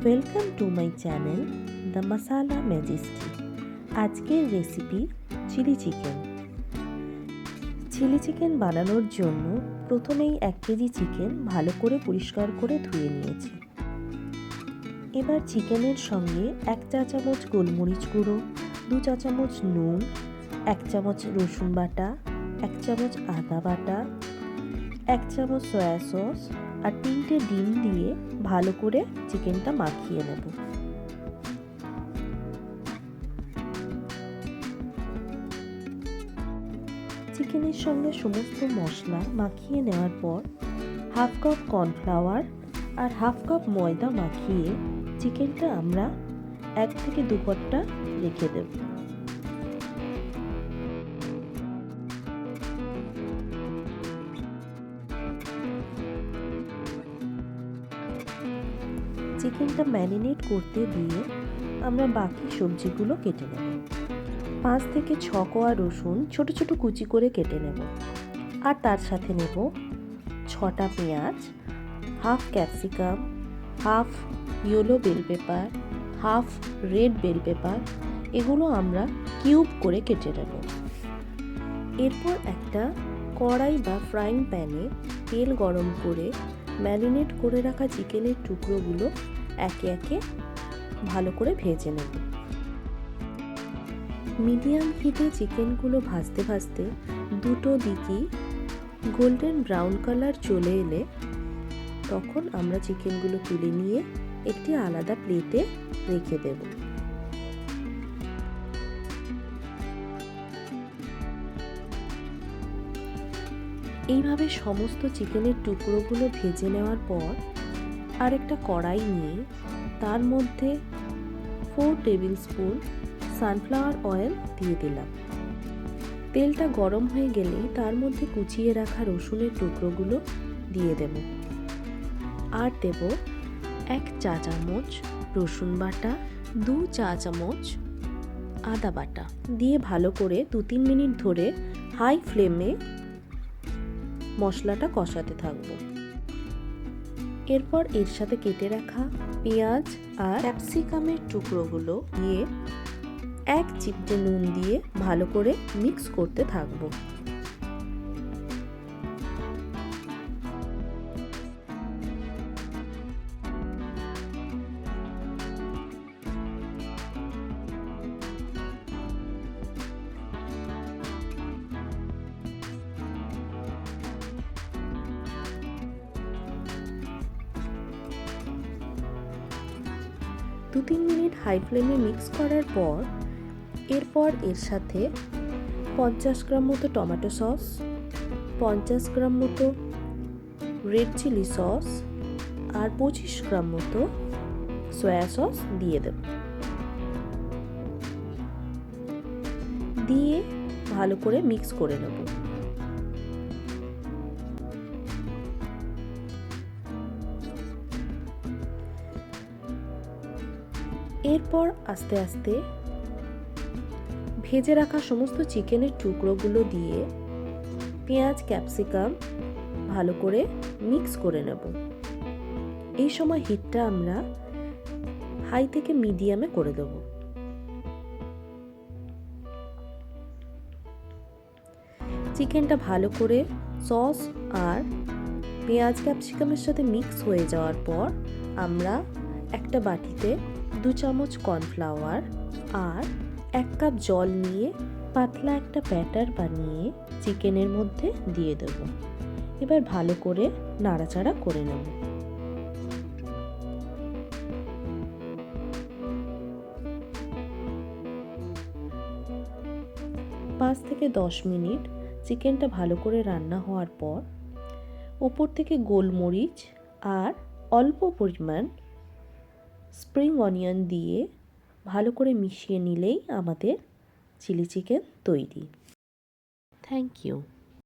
Welcome to my channel the masala majesty. আজকের recipe chilli chicken. Chilli chicken বানানোর জন্য প্রথমেই 1 কেজি চিকেন ভালো করে পরিষ্কার করে ধুয়ে নিয়েছি। এবার চিকেনের সঙ্গে 1 চা চামচ গোলমরিচ গুঁড়ো, 2 চা চামচ নুন, 1 চামচ রসুন বাটা, 1 চামচ আদা বাটা, 1 চামচ সয়া সস আর 3টে ডিম দিয়ে ভালো করে চিকেনটা মাখিয়ে নেব। চিকেনের সঙ্গে সমস্ত মশলা মাখিয়ে নেওয়ার পর হাফ কাপ কর্নফ্লাওয়ার আর হাফ কাপ ময়দা মাখিয়ে চিকেনটা আমরা 1 থেকে 2 ঘন্টা রেখে দেব। চিকেনটা ম্যারিনেট করতে দিয়ে আমরা বাকি সবজিগুলো কেটে নেব। 5 থেকে 6 কোয়া রসুন ছোট ছোট কুচি করে কেটে নেব, আর তার সাথে নেব 6টা পেঁয়াজ, half capsicum, half yellow bell pepper, half red bell pepper. এগুলো আমরা কিউব করে কেটে নেব। এরপর একটা কড়াই বা ফ্রাইং প্যানে তেল গরম করে ম্যারিনেট করে রাখা চিকেনের টুকরোগুলো একে একে ভালো করে ভেজে নেব। মিডিয়াম হিটে চিকেনগুলো ভাজতে ভাজতে দুটো দিকই গোল্ডেন ব্রাউন কালার চলে এলে তখন আমরা চিকেনগুলো তুলে নিয়ে একটি আলাদা প্লেটে রেখে দেব। এইভাবে সমস্ত চিকেনের টুকরোগুলো ভেজে নেওয়ার পর আরেকটা কড়াই নিয়ে তার মধ্যে 4 টেবিল স্পুন সানফ্লাওয়ার অয়েল দিয়ে দিলাম। তেলটা গরম হয়ে গেলেই তার মধ্যে কুচিয়ে রাখা রসুনের টুকরোগুলো দিয়ে দেব, আর দেব 1 চা চামচ রসুন বাটা, 2 চা চামচ আদা বাটা দিয়ে ভালো করে 2-3 মিনিট ধরে হাই ফ্লেমে মশলাটা কষাতে থাকব। এরপর এর সাথে কেটে রাখা পেঁয়াজ আর ক্যাপসিকামের টুকরোগুলো দিয়ে 1 চিমটে নুন দিয়ে ভালো করে মিক্স করতে থাকব। দু-তিন মিনিট হাই ফ্লেমে মিক্স করার পর এরপর এর সাথে 50 গ্রাম মতো টমেটো সস, 50 গ্রাম মতো রেড চিলি সস আর 25 গ্রাম মতো সয়া সস দিয়ে দেব। দিয়ে ভালো করে মিক্স করে নেব। এরপর আস্তে আস্তে ভেজে রাখা সমস্ত চিকেনের টুকরোগুলো দিয়ে পেঁয়াজ ক্যাপসিকাম ভালো করে মিক্স করে নেব। এই সময় হিটটা আমরা হাই থেকে মিডিয়ামে করে দেব। চিকেনটা ভালো করে সস আর পেঁয়াজ ক্যাপসিকামের সাথে মিক্স হয়ে যাওয়ার পর আমরা একটা বাটিতে 2 চামচ কর্নফ্লাওয়ার আর 1 কাপ জল নিয়ে পাতলা একটা ব্যাটার বানিয়ে চিকেনের মধ্যে দিয়ে দেব। এবার ভালো করে নাড়াচাড়া করে নেব। পাঁচ থেকে 10 মিনিট চিকেনটা ভালো করে রান্না হওয়ার পর ওপর থেকে গোলমরিচ আর অল্প পরিমাণ স্প্রিং অনিয়ন দিয়ে ভালো করে মিশিয়ে নিলেই আমাদের চিলি চিকেন তৈরি। Thank you.